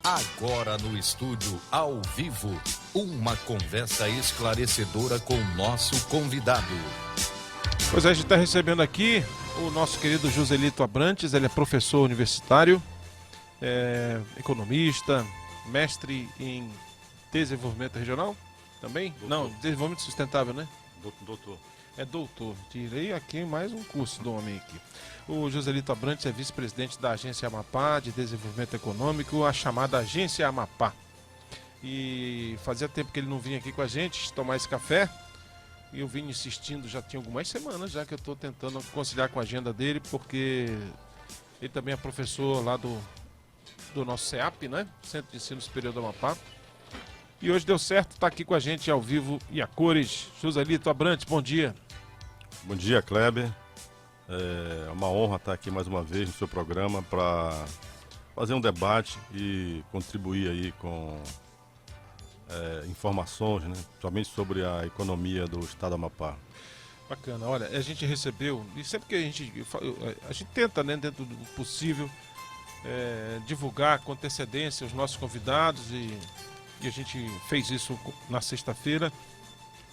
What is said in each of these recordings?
Agora no estúdio, ao vivo, uma conversa esclarecedora com o nosso convidado. Pois é, a gente está recebendo aqui o nosso querido Joselito Abrantes. Ele é professor universitário, economista, mestre em desenvolvimento regional também? Doutor. Não, desenvolvimento sustentável, né? Doutor. É doutor. Tirei aqui mais um curso do homem aqui. O Joselito Abrantes é vice-presidente da Agência Amapá de Desenvolvimento Econômico, a chamada Agência Amapá. E fazia tempo que ele não vinha aqui com a gente tomar esse café. E eu vim insistindo, já tinha algumas semanas já que eu estou tentando conciliar com a agenda dele, porque ele também é professor lá do nosso CEAP, né? Centro de Ensino Superior do Amapá. E hoje deu certo, está aqui com a gente ao vivo e a cores. Joselito Abrantes, bom dia. Bom dia, Kleber. É uma honra estar aqui mais uma vez no seu programa para fazer um debate e contribuir aí com informações, né, somente sobre a economia do estado do Amapá. Bacana, olha, a gente recebeu, e sempre que a gente tenta, né, dentro do possível, divulgar com antecedência os nossos convidados e a gente fez isso na sexta-feira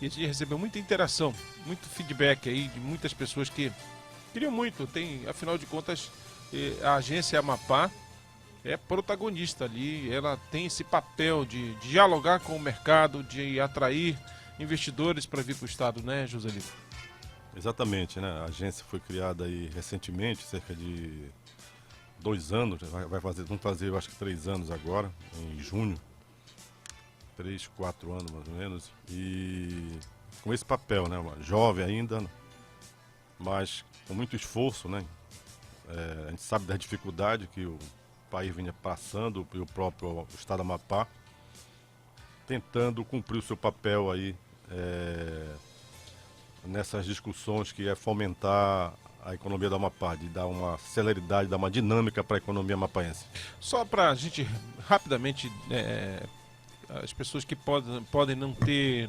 e a gente recebeu muita interação, muito feedback aí de muitas pessoas que queriam muito, afinal de contas, a agência Amapá é protagonista ali, ela tem esse papel de dialogar com o mercado, de atrair investidores para vir para o estado, né, Joselito? Exatamente, né? A agência foi criada aí recentemente, cerca de 2 anos, vamos fazer eu acho que 3 anos agora, em junho. 3, 4 anos mais ou menos, e com esse papel, né, jovem ainda, mas com muito esforço, né, a gente sabe da dificuldade que o país vinha passando e o próprio estado do Amapá, tentando cumprir o seu papel aí nessas discussões que é fomentar a economia do Amapá, de dar uma celeridade, dar uma dinâmica para a economia amapaense. Só para a gente rapidamente... as pessoas que podem não ter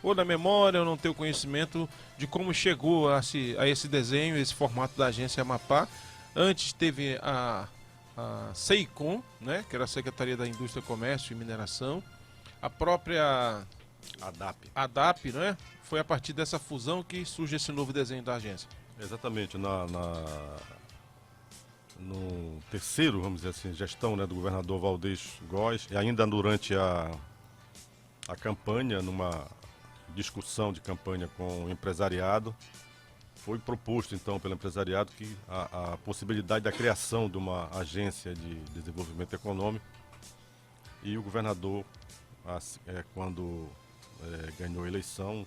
ou na memória ou não ter o conhecimento de como chegou a esse desenho, esse formato da agência Amapá. Antes teve a SEICOM, né, que era a Secretaria da Indústria, Comércio e Mineração. A própria ADAP, né, foi a partir dessa fusão que surge esse novo desenho da agência. Exatamente, no terceiro, vamos dizer assim, gestão, né, do governador Valdez Góes, e ainda durante a campanha, numa discussão de campanha com o empresariado, foi proposto então pelo empresariado que a possibilidade da criação de uma agência de desenvolvimento econômico, e o governador, quando ganhou a eleição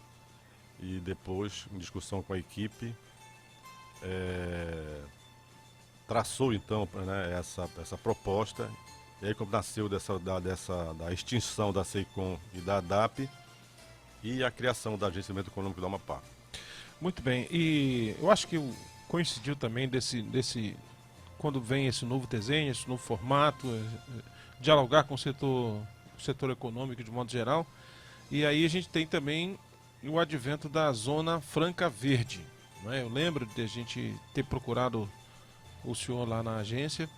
e depois, em discussão com a equipe, traçou então, né, essa proposta, e aí como nasceu da extinção da SEICOM e da ADAP e a criação da Agência de Desenvolvimento Econômico do Amapá. Muito bem, e eu acho que coincidiu também quando vem esse novo desenho, esse novo formato, dialogar com o setor econômico de modo geral, e aí a gente tem também o advento da Zona Franca Verde, né? Eu lembro de a gente ter procurado o senhor lá na agência,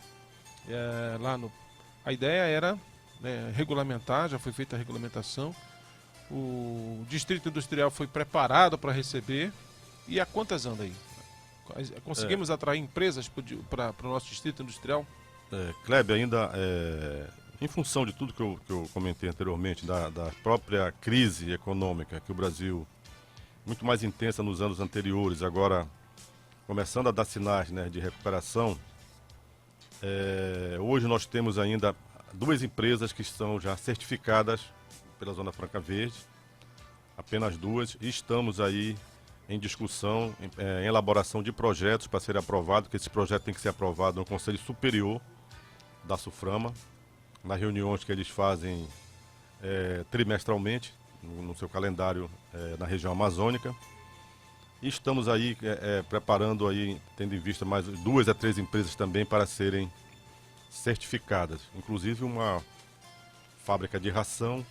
a ideia era, né, regulamentar, já foi feita a regulamentação, o Distrito Industrial foi preparado para receber, e há quantas anda aí? Conseguimos atrair empresas para o nosso Distrito Industrial? Kleber, ainda em função de tudo que eu comentei anteriormente, da própria crise econômica que o Brasil, muito mais intensa nos anos anteriores, agora começando a dar sinais, né, de recuperação, hoje nós temos ainda 2 empresas que estão já certificadas pela Zona Franca Verde, apenas 2, e estamos aí em discussão, em elaboração de projetos para serem aprovados, que esse projeto tem que ser aprovado no Conselho Superior da SUFRAMA, nas reuniões que eles fazem trimestralmente, no seu calendário na região amazônica. E estamos aí preparando, aí, tendo em vista mais 2 a 3 empresas também para serem certificadas. Inclusive uma fábrica de ração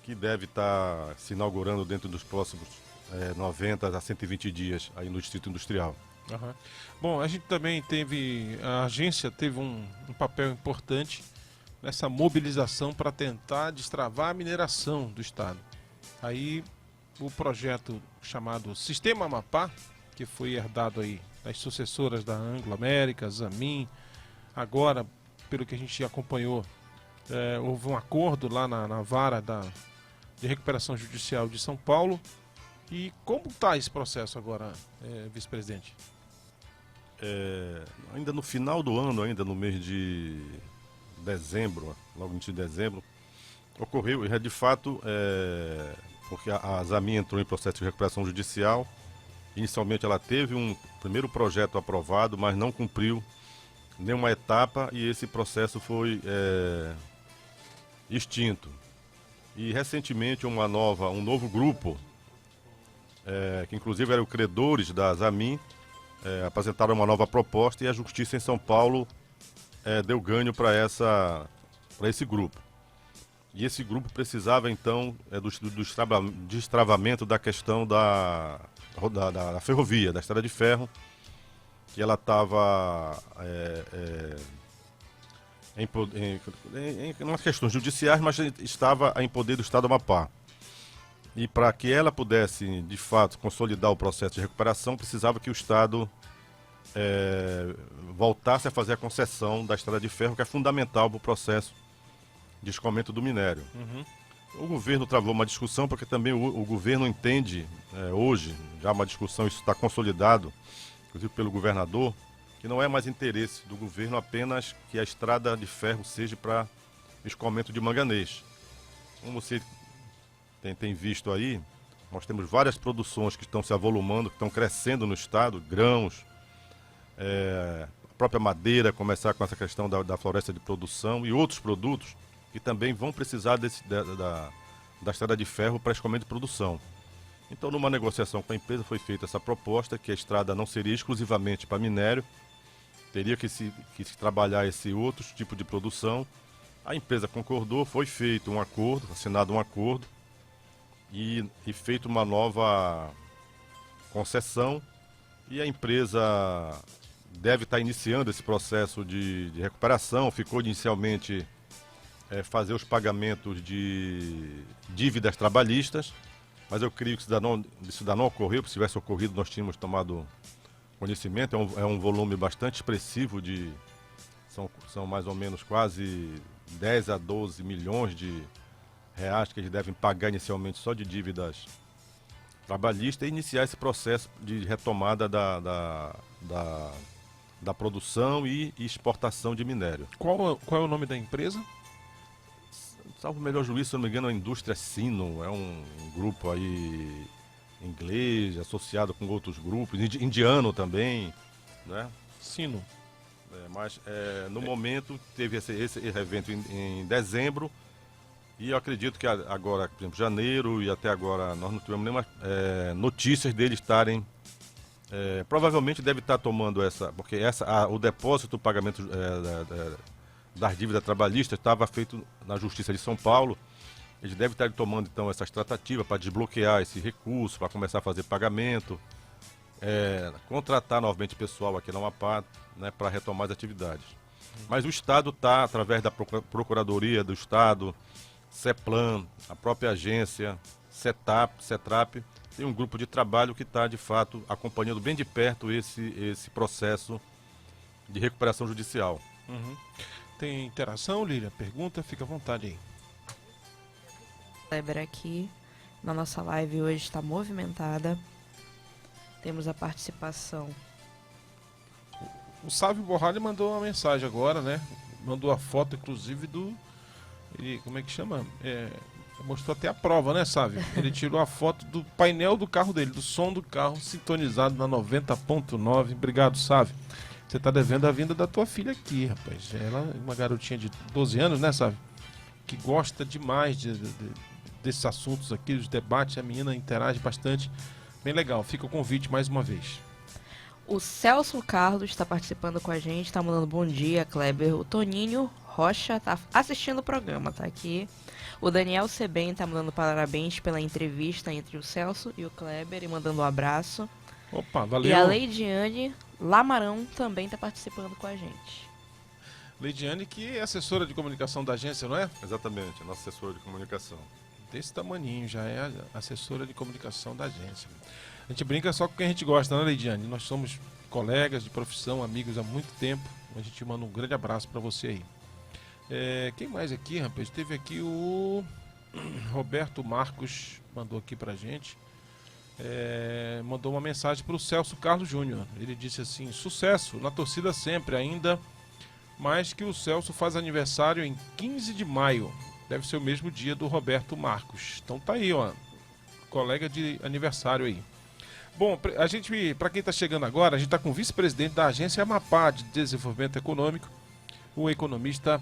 que deve estar se inaugurando dentro dos próximos 90 a 120 dias aí no Distrito Industrial. Uhum. Bom, a gente também a agência teve um papel importante nessa mobilização para tentar destravar a mineração do estado. Aí o projeto chamado Sistema Amapá, que foi herdado aí das sucessoras da Anglo América, Zamin, agora, pelo que a gente acompanhou, houve um acordo lá na vara de recuperação judicial de São Paulo. E como está esse processo agora, vice-presidente? Ainda no final do ano, ainda no mês de dezembro, logo no início de dezembro, ocorreu, de fato, porque a Zamin entrou em processo de recuperação judicial. Inicialmente ela teve um primeiro projeto aprovado, mas não cumpriu nenhuma etapa e esse processo foi extinto. E recentemente um novo grupo, que inclusive eram credores da Zamin, apresentaram uma nova proposta e a Justiça em São Paulo deu ganho para esse grupo. E esse grupo precisava então do destravamento da questão da ferrovia, da estrada de ferro, que ela estava em umas questões judiciais, mas estava em poder do Estado do Amapá. E para que ela pudesse, de fato, consolidar o processo de recuperação, precisava que o Estado voltasse a fazer a concessão da estrada de ferro, que é fundamental para o processo de escoamento do minério. Uhum. O governo travou uma discussão, porque também o governo entende, hoje, já uma discussão, isso está consolidado, inclusive pelo governador, que não é mais interesse do governo apenas que a estrada de ferro seja para escoamento de manganês. Como você tem visto aí, nós temos várias produções que estão se avolumando, que estão crescendo no estado, grãos, a própria madeira, começar com essa questão da floresta de produção e outros produtos que também vão precisar da estrada de ferro para escoamento de produção. Então, numa negociação com a empresa, foi feita essa proposta, que a estrada não seria exclusivamente para minério, teria que se trabalhar esse outro tipo de produção. A empresa concordou, foi feito um acordo, assinado um acordo e feito uma nova concessão, e a empresa deve estar iniciando esse processo de recuperação. Ficou inicialmente fazer os pagamentos de dívidas trabalhistas, mas eu creio que isso ainda não ocorreu, porque se tivesse ocorrido nós tínhamos tomado conhecimento. É um volume bastante expressivo, são mais ou menos quase 10 a 12 milhões de reais que eles devem pagar inicialmente só de dívidas trabalhistas, e iniciar esse processo de retomada da produção e exportação de minério. Qual é o nome da empresa? Salvo o melhor juízo, se não me engano, a Indústria Sino, é um grupo aí inglês, associado com outros grupos, indiano também, né? Sino. Mas no momento teve esse evento em dezembro, e eu acredito que agora, por exemplo, janeiro e até agora, nós não tivemos nenhuma notícias deles estarem. Provavelmente deve estar tomando porque o depósito, o pagamento das dívidas trabalhistas estava feito na Justiça de São Paulo. Eles devem estar tomando então essas tratativas para desbloquear esse recurso, para começar a fazer pagamento, contratar novamente pessoal aqui na Amapá, né, para retomar as atividades. Mas o Estado está, através da Procuradoria do Estado, CEPLAN, a própria agência, CETRAP, tem um grupo de trabalho que está, de fato, acompanhando bem de perto esse processo de recuperação judicial. Uhum. Tem interação, Lília? Pergunta, fica à vontade aí. Kleber aqui na nossa live hoje está movimentada. Temos a participação. O Sávio Borralho mandou uma mensagem agora, né? Mandou a foto, inclusive, como é que chama? Mostrou até a prova, né, Sávio? Ele tirou a foto do painel do carro dele, do som do carro, sintonizado na 90.9. Obrigado, Sávio. Você tá devendo a vinda da tua filha aqui, rapaz. Ela é uma garotinha de 12 anos, né, Sávio? Que gosta demais desses assuntos aqui, dos debates. A menina interage bastante. Bem legal. Fica o convite mais uma vez. O Celso Carlos está participando com a gente, está mandando bom dia, Kleber. O Toninho Rocha está assistindo o programa, tá aqui. O Daniel Sebem está mandando parabéns pela entrevista entre o Celso e o Kleber e mandando um abraço. Opa, valeu. E a Leidiane Lamarão também está participando com a gente. Leidiane, que é assessora de comunicação da agência, não é? Exatamente, nossa assessora de comunicação. Desse tamaninho, já é a assessora de comunicação da agência. A gente brinca só com quem a gente gosta, né, Leidiane? Nós somos colegas de profissão, amigos há muito tempo. A gente manda um grande abraço para você aí. Quem mais aqui, rapaz? Teve aqui o Roberto Marcos, mandou aqui pra gente. Mandou uma mensagem para o Celso Carlos Júnior. Ele disse assim: sucesso na torcida sempre, ainda mais que o Celso faz aniversário em 15 de maio. Deve ser o mesmo dia do Roberto Marcos. Então tá aí, ó, colega de aniversário aí. Bom, a gente, para quem está chegando agora, a gente está com o vice-presidente da Agência Amapá de Desenvolvimento Econômico, o economista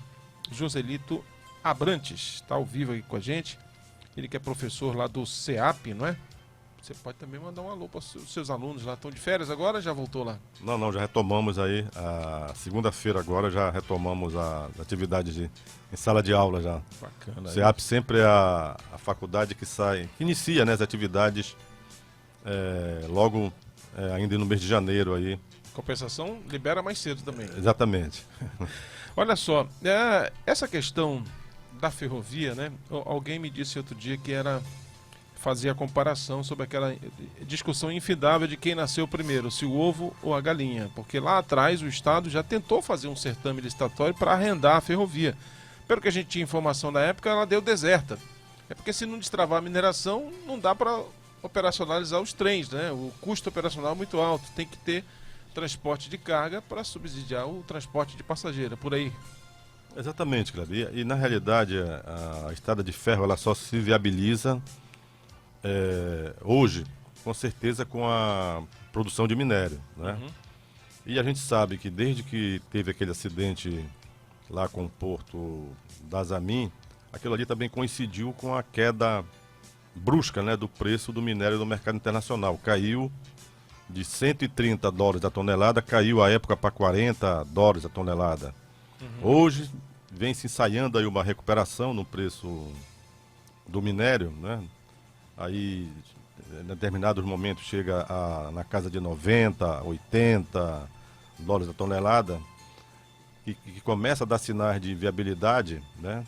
Joselito Abrantes. Está ao vivo aí com a gente. Ele que é professor lá do CEAP, não é? Você pode também mandar um alô para os seus alunos lá. Estão de férias agora ou já voltou lá? Não, já retomamos aí. A segunda-feira agora já retomamos as atividades em sala de aula já. Bacana. O CEAP sempre é a faculdade que inicia, né, as atividades logo ainda no mês de janeiro aí. Compensação, libera mais cedo também. Exatamente. Olha só, essa questão da ferrovia, né? Alguém me disse outro dia que fazia a comparação sobre aquela discussão infindável de quem nasceu primeiro, se o ovo ou a galinha, porque lá atrás o Estado já tentou fazer um certame licitatório para arrendar a ferrovia. Pelo que a gente tinha informação na época, ela deu deserta. É porque se não destravar a mineração, não dá para operacionalizar os trens, né? O custo operacional é muito alto, tem que ter transporte de carga para subsidiar o transporte de passageiro, por aí. Exatamente, Cláudio. E na realidade a estrada de ferro ela só se viabiliza hoje, com certeza, com a produção de minério, né? Uhum. E a gente sabe que desde que teve aquele acidente lá com o porto da Zamin, aquilo ali também coincidiu com a queda brusca, né, do preço do minério no mercado internacional. Caiu de $130 a tonelada, caiu à época para $40 a tonelada. Uhum. Hoje vem se ensaiando aí uma recuperação no preço do minério, né? Aí, em determinados momentos, chega na casa de $90, $80 a tonelada, que começa a dar sinais de viabilidade, né?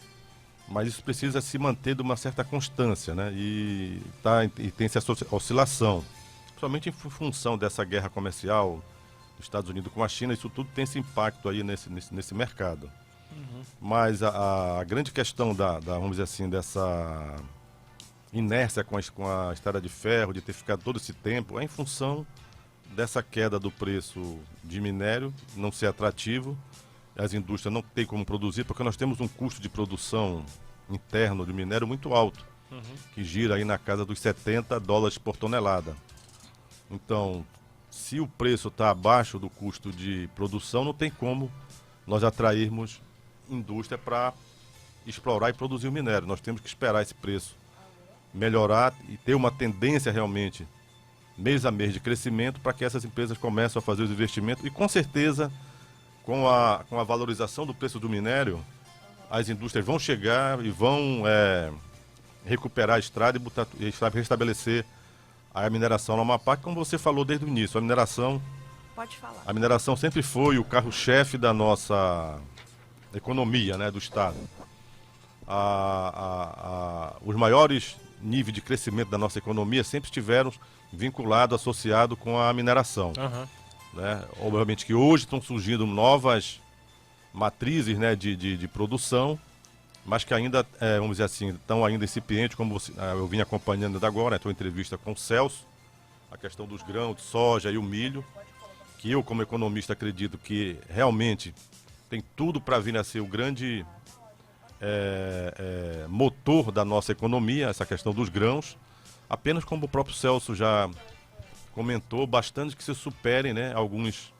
Mas isso precisa se manter de uma certa constância, né? E tem essa oscilação, principalmente em função dessa guerra comercial dos Estados Unidos com a China. Isso tudo tem esse impacto aí nesse mercado. Uhum. Mas a grande questão vamos dizer assim, dessa inércia com a estrada de ferro, de ter ficado todo esse tempo, é em função dessa queda do preço de minério, não ser atrativo, as indústrias não têm como produzir, porque nós temos um custo de produção interno de minério muito alto, uhum, que gira aí na casa dos $70 por tonelada. Então, se o preço está abaixo do custo de produção, não tem como nós atrairmos indústria para explorar e produzir o minério. Nós temos que esperar esse preço melhorar e ter uma tendência realmente mês a mês de crescimento para que essas empresas comecem a fazer os investimentos e com certeza com a valorização do preço do minério as indústrias vão chegar e vão recuperar a estrada e restabelecer a mineração no Amapá, que, como você falou desde o início, a mineração sempre foi o carro-chefe da nossa economia, né, do Estado. Os maiores níveis de crescimento da nossa economia sempre estiveram vinculados, associados com a mineração. Uhum. Né? Obviamente que hoje estão surgindo novas matrizes, né, de produção, mas que ainda, vamos dizer assim, estão ainda incipientes, como eu vim acompanhando ainda agora, a tua entrevista com o Celso, a questão dos grãos, de soja e o milho, que eu, como economista, acredito que realmente tem tudo para vir a ser o grande motor da nossa economia, essa questão dos grãos, apenas como o próprio Celso já comentou, bastante que se superem, né, alguns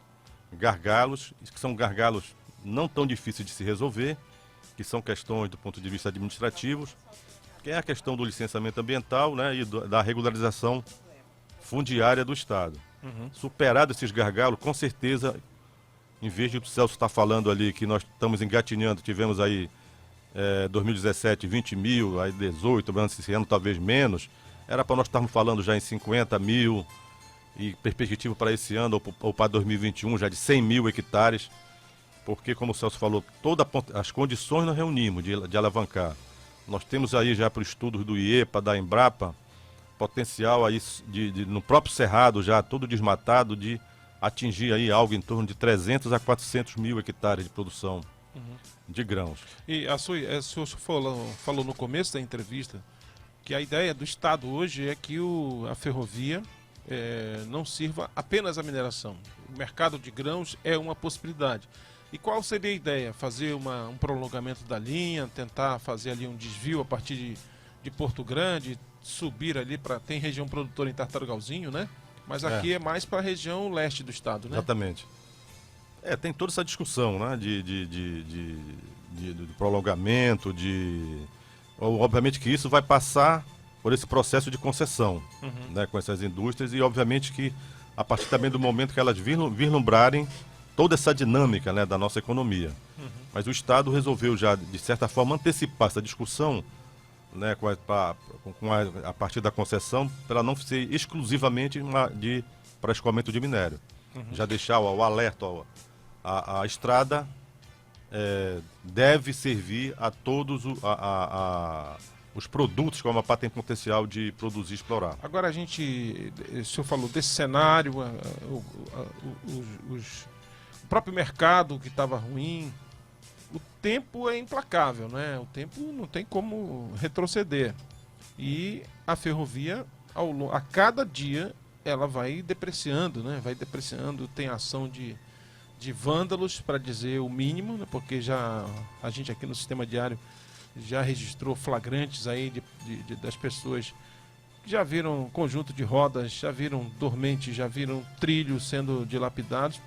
gargalos, que são gargalos não tão difíceis de se resolver, que são questões do ponto de vista administrativos, que é a questão do licenciamento ambiental, né, e da regularização fundiária do Estado. Uhum. Superado esses gargalos, com certeza, em vez de o Celso estar falando ali que nós estamos engatinhando, tivemos aí 2017 20 mil, aí 18, esse ano talvez menos, era para nós estarmos falando já em 50 mil e perspectiva para esse ano ou para 2021 já de 100 mil hectares, porque, como o Celso falou, as condições nós reunimos de alavancar. Nós temos aí já para o estudo do IEPA, da Embrapa, potencial aí no próprio Cerrado, já todo desmatado, de atingir aí algo em torno de 300 a 400 mil hectares de produção de grãos. E o senhor falou no começo da entrevista que a ideia do Estado hoje é que a ferrovia não sirva apenas a mineração. O mercado de grãos é uma possibilidade. E qual seria a ideia? Fazer um prolongamento da linha, tentar fazer ali um desvio a partir de Porto Grande, subir ali para... Tem região produtora em Tartarugalzinho, né? Mas aqui é mais para a região leste do estado, né? Exatamente. Tem toda essa discussão, né? De prolongamento, obviamente que isso vai passar por esse processo de concessão, né? Com essas indústrias e obviamente que a partir também do momento que elas vislumbrarem toda essa dinâmica, né, da nossa economia. Mas o Estado resolveu já, de certa forma, antecipar essa discussão, né, a partir da concessão, para ela não ser exclusivamente para escoamento de minério. Já deixar o alerta, a estrada deve servir a todos os produtos que a Amapá tem potencial de produzir e explorar. Agora o senhor falou desse cenário, o próprio mercado que estava ruim. O tempo é implacável, né? O tempo não tem como retroceder. E a ferrovia, a cada dia, ela vai depreciando, né? Vai depreciando, tem ação de vândalos, para dizer o mínimo, né? Porque a gente aqui no Sistema Diário já registrou flagrantes aí das pessoas que já viram conjunto de rodas, já viram dormentes, já viram trilhos sendo dilapidados.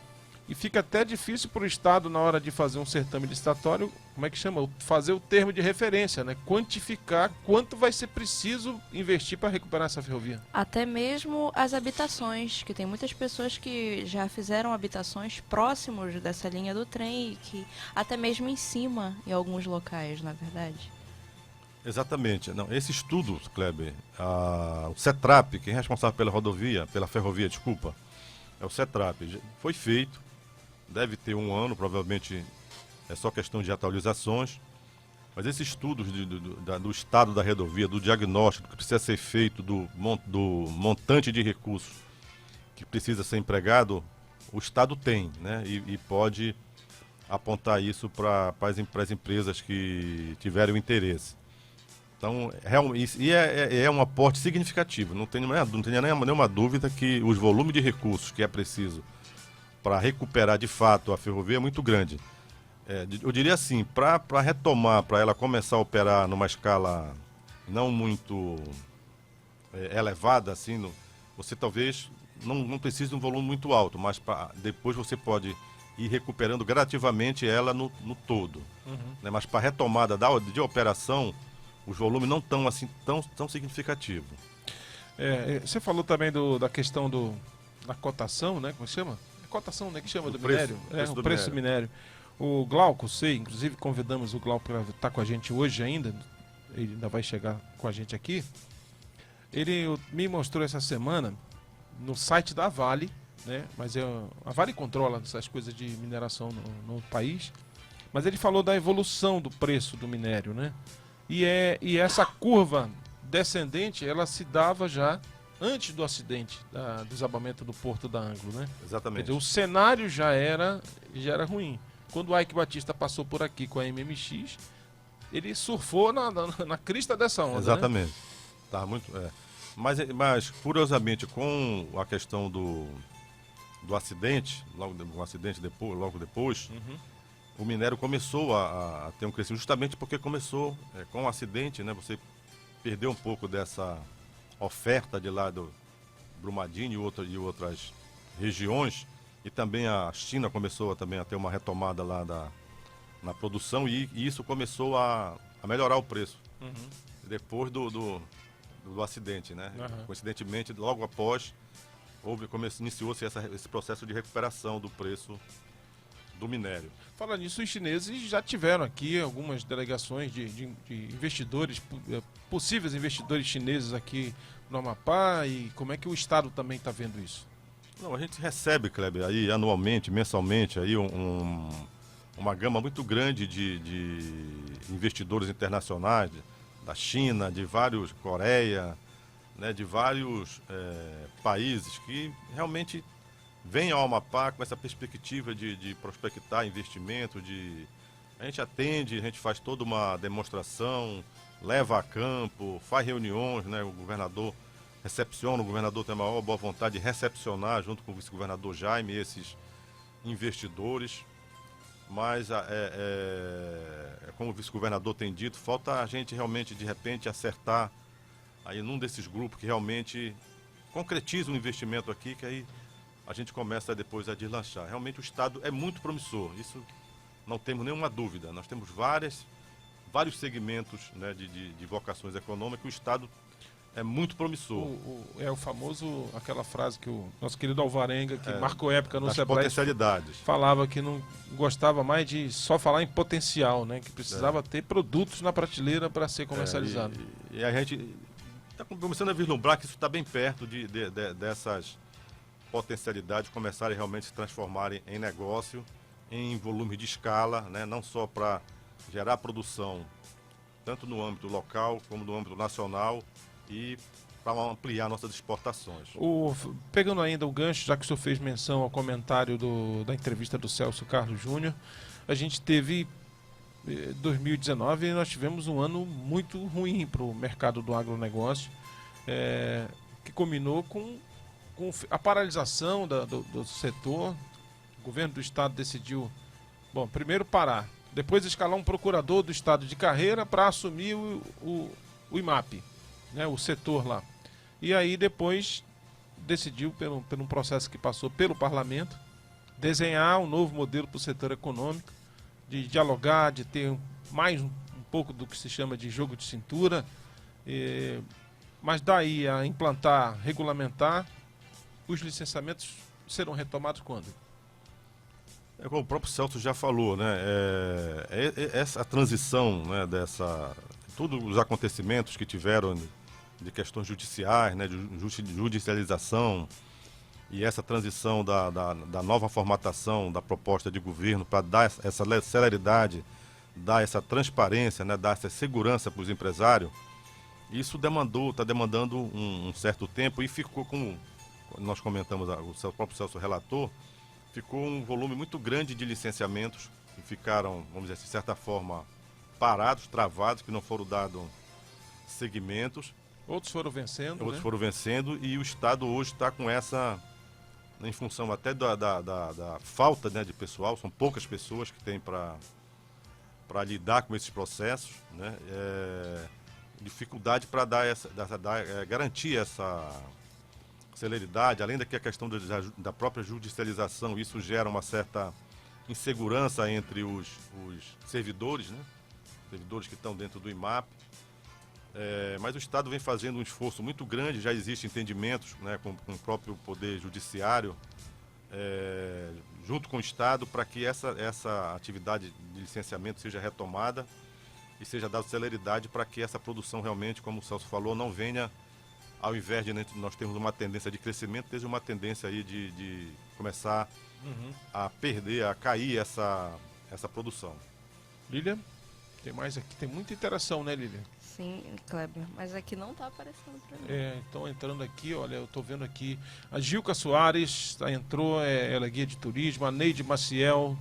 E fica até difícil para o Estado, na hora de fazer um certame licitatório, como é que chama? Fazer o termo de referência, né? Quantificar quanto vai ser preciso investir para recuperar essa ferrovia. Até mesmo as habitações, que tem muitas pessoas que já fizeram habitações próximos dessa linha do trem, e que até mesmo em cima, em alguns locais, na verdade. Exatamente. Não, esse estudo, Kleber, o CETRAP, que é responsável pela ferrovia, desculpa, é o CETRAP, foi feito. Deve ter um ano, provavelmente é só questão de atualizações. Mas esses estudos do estado da rodovia, do diagnóstico que precisa ser feito, do montante de recursos que precisa ser empregado, o Estado tem, né? E pode apontar isso para as empresas que tiverem o interesse. Então, é um aporte significativo. Não tem nenhuma dúvida que os volumes de recursos que é preciso para recuperar de fato a ferrovia é muito grande. Eu diria assim, para retomar, para ela começar a operar numa escala não muito elevada, assim, você talvez não precise de um volume muito alto, mas depois você pode ir recuperando gradativamente ela no todo. Né? Mas para a retomada de operação, os volumes não estão assim tão significativos. Você falou também da questão da cotação, né? Como chama? Cotação, né, que chama do preço, minério? O preço do minério. O Glauco, inclusive convidamos o Glauco para estar com a gente hoje ainda, ele ainda vai chegar com a gente aqui. Ele me mostrou essa semana no site da Vale, né? Mas a Vale controla essas coisas de mineração no país, mas ele falou da evolução do preço do minério, né? E essa curva descendente, ela se dava já antes do acidente, do desabamento do Porto da Anglo, né? Exatamente. Quer dizer, o cenário já era ruim. Quando o Ike Batista passou por aqui com a MMX, ele surfou na crista dessa onda. Exatamente. Né? Tá muito. Mas, curiosamente, com a questão do acidente, logo depois, o minério começou a ter um crescimento, justamente porque começou com o acidente, né? Você perdeu um pouco dessa oferta de lá do Brumadinho e outras regiões, e também a China começou também a ter uma retomada lá na produção, e isso começou a melhorar o preço depois do acidente, né? Coincidentemente, logo após iniciou-se esse processo de recuperação do preço do minério. Falando nisso, os chineses já tiveram aqui algumas delegações de investidores, possíveis investidores chineses aqui no Amapá, e como é que o Estado também está vendo isso? Não, a gente recebe, Kleber, aí anualmente, mensalmente, aí uma gama muito grande de investidores internacionais, da China, de vários, Coreia, né, de vários países que realmente vêm ao Amapá com essa perspectiva de prospectar investimento, a gente atende, a gente faz toda uma demonstração, leva a campo, faz reuniões, né, o governador recepciona, o governador tem a maior boa vontade de recepcionar junto com o vice-governador Jaime esses investidores, mas como o vice-governador tem dito, falta a gente realmente de repente acertar aí num desses grupos que realmente concretiza um investimento aqui, que aí a gente começa depois a deslanchar. Realmente o Estado é muito promissor, isso não temos nenhuma dúvida. Nós temos vários segmentos, né, de vocações econômicas, o Estado é muito promissor. O famoso, aquela frase que o nosso querido Alvarenga, que marcou época no das Sebrae, potencialidades. falava que não gostava mais de só falar em potencial, né? Que precisava ter produtos na prateleira para ser comercializado. E a gente está começando a vislumbrar que isso está bem perto dessas potencialidades começarem realmente a se transformarem em negócio, em volume de escala, né? Não só para gerar produção, tanto no âmbito local como no âmbito nacional, e para ampliar nossas exportações. Pegando ainda o gancho, já que o senhor fez menção ao comentário da entrevista do Celso Carlos Júnior, a gente teve 2019 e nós tivemos um ano muito ruim para o mercado do agronegócio, que culminou com a paralisação do setor. O governo do estado decidiu, primeiro parar, depois escalar um procurador do estado de carreira para assumir o IMAP, né, o setor lá. E aí depois decidiu, por um processo que passou pelo parlamento, desenhar um novo modelo para o setor econômico, de dialogar, de ter mais um pouco do que se chama de jogo de cintura, mas daí a implantar, regulamentar, os licenciamentos serão retomados quando? Como o próprio Celso já falou, né, essa transição, né, todos os acontecimentos que tiveram de questões judiciais, né, de judicialização, e essa transição da nova formatação da proposta de governo para dar essa celeridade, dar essa transparência, né, dar essa segurança para os empresários, isso está demandando um certo tempo, e ficou, como nós comentamos, o próprio Celso relator, ficou um volume muito grande de licenciamentos que ficaram, vamos dizer assim, de certa forma, parados, travados, que não foram dados segmentos. Outros foram vencendo, Outros foram vencendo, e o Estado hoje está com essa, em função até da falta, né, de pessoal, são poucas pessoas que tem para lidar com esses processos, né, dificuldade para garantir essa celeridade, além da questão da própria judicialização. Isso gera uma certa insegurança entre os servidores, né, servidores que estão dentro do IMAP. Mas o Estado vem fazendo um esforço muito grande, já existem entendimentos, né, com o próprio Poder Judiciário, junto com o Estado, para que essa atividade de licenciamento seja retomada e seja dada celeridade para que essa produção realmente, como o Celso falou, não venha, ao invés de nós termos uma tendência de crescimento, seja uma tendência aí de começar a perder, a cair essa produção. Lilian, tem mais aqui, tem muita interação, né, Lilian? Sim, Kleber, mas aqui não tá aparecendo pra mim. Então entrando aqui, olha, eu tô vendo aqui, a Gilca Soares entrou, ela é guia de turismo, a Neide Maciel,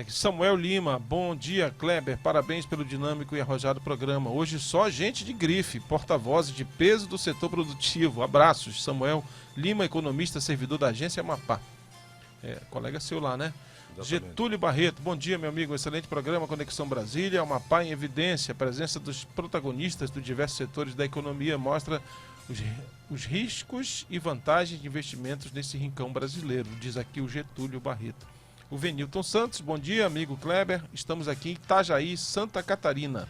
Samuel Lima, bom dia, Kleber, parabéns pelo dinâmico e arrojado programa. Hoje só gente de grife, porta-vozes de peso do setor produtivo. Abraços, Samuel Lima, economista, servidor da agência Amapá. Colega seu lá, né? Exatamente. Getúlio Barreto, bom dia, meu amigo. Excelente programa Conexão Brasília. Amapá em evidência. A presença dos protagonistas dos diversos setores da economia mostra os riscos e vantagens de investimentos nesse rincão brasileiro, diz aqui o Getúlio Barreto. O Venilton Santos, bom dia, amigo Kleber. Estamos aqui em Itajaí, Santa Catarina.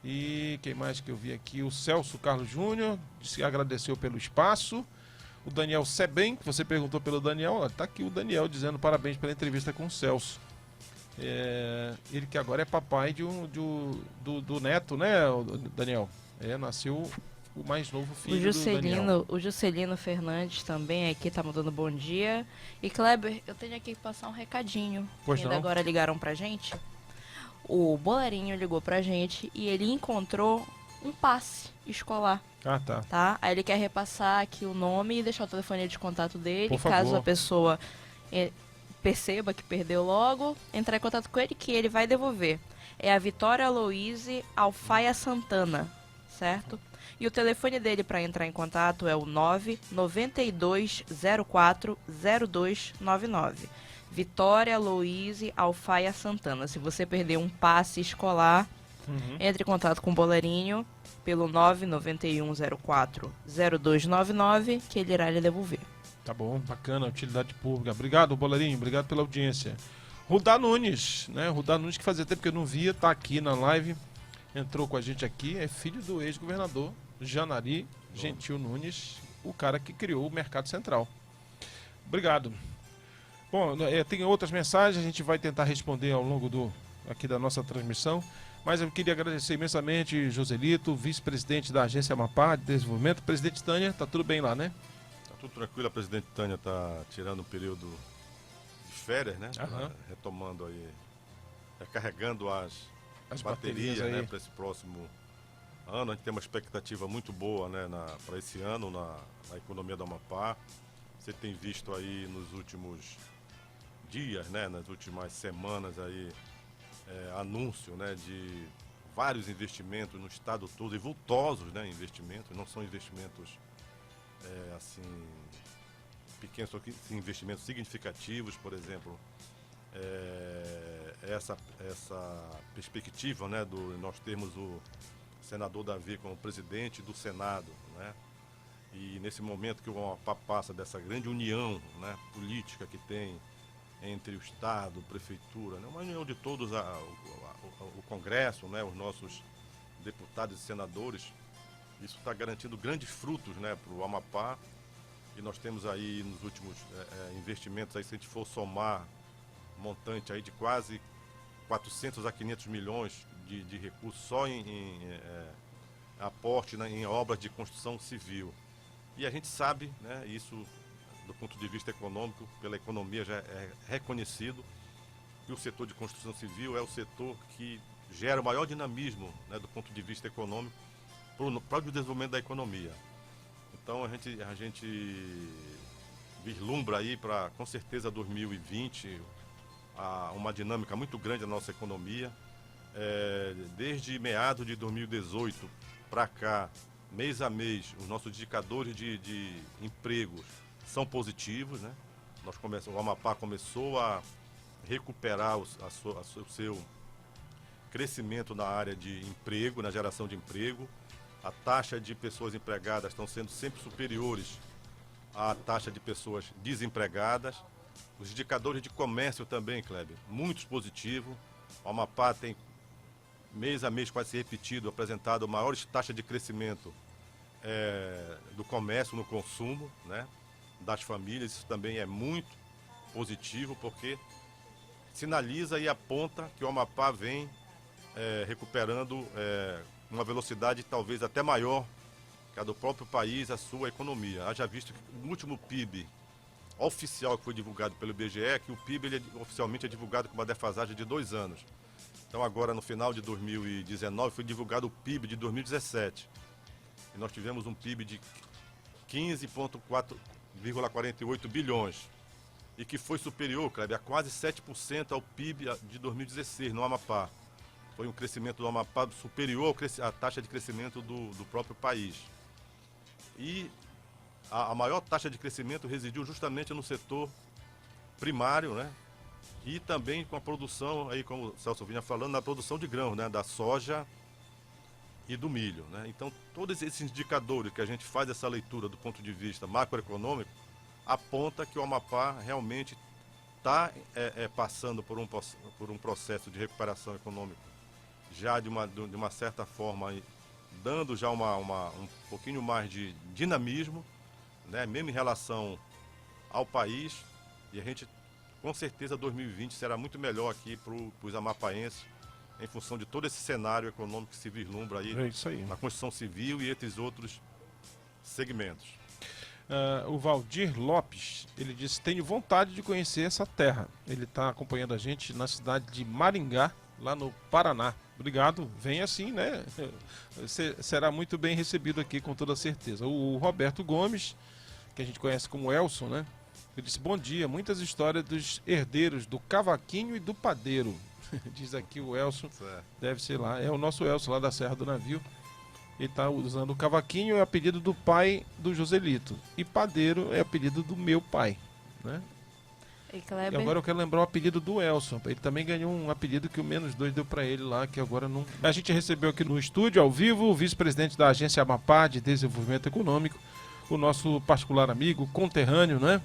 E quem mais que eu vi aqui? O Celso Carlos Júnior, disse que agradeceu pelo espaço. O Daniel Sebem, que você perguntou pelo Daniel, está aqui o Daniel dizendo parabéns pela entrevista com o Celso. Ele que agora é papai do neto, né, Daniel? Nasceu o mais novo O filho do Daniel. Juscelino Fernandes também aqui tá mandando bom dia. E Kleber, eu tenho aqui que passar um recadinho. Pois que ainda não. agora ligaram pra gente. O Bolerinho ligou pra gente e ele encontrou um passe escolar, Ah, tá. tá? Aí ele quer repassar aqui o nome e deixar o telefone de contato dele. Por Caso favor. a pessoa perceba que perdeu logo, entrar em contato com ele que ele vai devolver. É a Vitória Aloise Alfaia Santana, certo? E o telefone dele para entrar em contato é o 992040299. Vitória Aloise Alfaia Santana. Se você perdeu um passe escolar, entre em contato com o Bolerinho pelo 991040299 que ele irá lhe devolver. Tá bom, bacana, utilidade pública. Obrigado, Bolerinho, obrigado pela audiência. Rudá Nunes, né? Rudá Nunes, que fazia tempo que eu não via, tá aqui na live, entrou com a gente aqui, é filho do ex-governador Janari Gentil Nunes, o cara que criou o Mercado Central. Obrigado. Bom, tem outras mensagens, a gente vai tentar responder ao longo aqui da nossa transmissão, mas eu queria agradecer imensamente Joselito, vice-presidente da Agência Amapá de Desenvolvimento. Presidente Tânia, tá tudo bem lá, né? Tá tudo tranquilo, a presidente Tânia está tirando um período de férias, né? Aham. Retomando aí, recarregando as As baterias, baterias aí. né, para esse próximo ano. A gente tem uma expectativa muito boa, né, para esse ano na economia do Amapá. Você tem visto aí nos últimos dias, né, nas últimas semanas aí, anúncio, né, de vários investimentos no estado todo, e vultosos, né, investimentos, não são investimentos assim pequenos, são investimentos significativos. Por exemplo, essa perspectiva, né, nós temos o senador Davi como presidente do Senado, né, e nesse momento que o Amapá passa dessa grande união, né, política que tem entre o Estado, a Prefeitura, né, uma união de todos, o Congresso, né, os nossos deputados e senadores, isso está garantindo grandes frutos, né, para o Amapá. E nós temos aí nos últimos investimentos, aí, se a gente for somar montante aí de quase 400 a 500 milhões de recursos só em aporte, né, em obras de construção civil. E a gente sabe, né, isso do ponto de vista econômico, pela economia já é reconhecido, que o setor de construção civil é o setor que gera o maior dinamismo, né, do ponto de vista econômico para o próprio desenvolvimento da economia. Então a gente vislumbra aí para, com certeza, 2020, uma dinâmica muito grande da nossa economia. Desde meados de 2018 para cá, mês a mês, os nossos indicadores de empregos são positivos, né? O Amapá começou a recuperar o seu crescimento na área de emprego, na geração de emprego. A taxa de pessoas empregadas estão sendo sempre superiores à taxa de pessoas desempregadas. Os indicadores de comércio também, Kleber, muitos positivos. O Amapá tem, mês a mês, quase repetido, apresentado a maior taxa de crescimento do comércio no consumo, né, das famílias. Isso também é muito positivo, porque sinaliza e aponta que o Amapá vem recuperando uma velocidade talvez até maior que a do próprio país, a sua economia. Haja visto que o último PIB oficial que foi divulgado pelo IBGE, que o PIB oficialmente é divulgado com uma defasagem de 2 anos. Então agora, no final de 2019, foi divulgado o PIB de 2017. E nós tivemos um PIB de 15,48 bilhões. E que foi superior, Kleber, a quase 7% ao PIB de 2016 no Amapá. Foi um crescimento do Amapá superior à taxa de crescimento do próprio país. E a maior taxa de crescimento residiu justamente no setor primário, né? E também com a produção, aí, como o Celso vinha falando, na produção de grãos, né, da soja e do milho, né? Então, todos esses indicadores que a gente faz essa leitura do ponto de vista macroeconômico, aponta que o Amapá realmente está passando por um processo de recuperação econômica, já de uma certa forma, dando já um pouquinho mais de dinamismo, né, mesmo em relação ao país. E a gente, com certeza, 2020 será muito melhor aqui para os amapaenses, em função de todo esse cenário econômico que se vislumbra aí É isso aí. na construção civil e entre outros segmentos. O Valdir Lopes, ele disse: tenho vontade de conhecer essa terra. Ele está acompanhando a gente na cidade de Maringá, lá no Paraná. Obrigado, vem assim, né? Você será muito bem recebido aqui, com toda certeza. O Roberto Gomes, que a gente conhece como Elson, né? Ele disse: bom dia, muitas histórias dos herdeiros do cavaquinho e do padeiro. Diz aqui o Elson, Certo. deve ser lá, é o nosso Elson lá da Serra do Navio. Ele está usando o cavaquinho, é apelido do pai do Joselito. E padeiro é apelido do meu pai, né? E E Kleber? agora eu quero lembrar o apelido do Elson. Ele também ganhou um apelido que o -2 deu para ele lá, que agora não... A gente recebeu aqui no estúdio, ao vivo, o vice-presidente da Agência Amapá de Desenvolvimento Econômico, o nosso particular amigo, conterrâneo, né?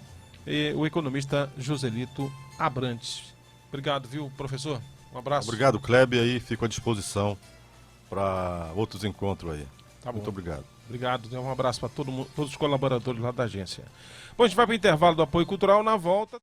E o economista Joselito Abrantes. Obrigado, viu, professor? Um abraço. Obrigado, Kleber, aí fico à disposição para outros encontros aí. Tá bom. Muito obrigado. Obrigado, um abraço para todo mundo, todos os colaboradores lá da agência. Bom, a gente vai para o intervalo do apoio cultural. Na volta...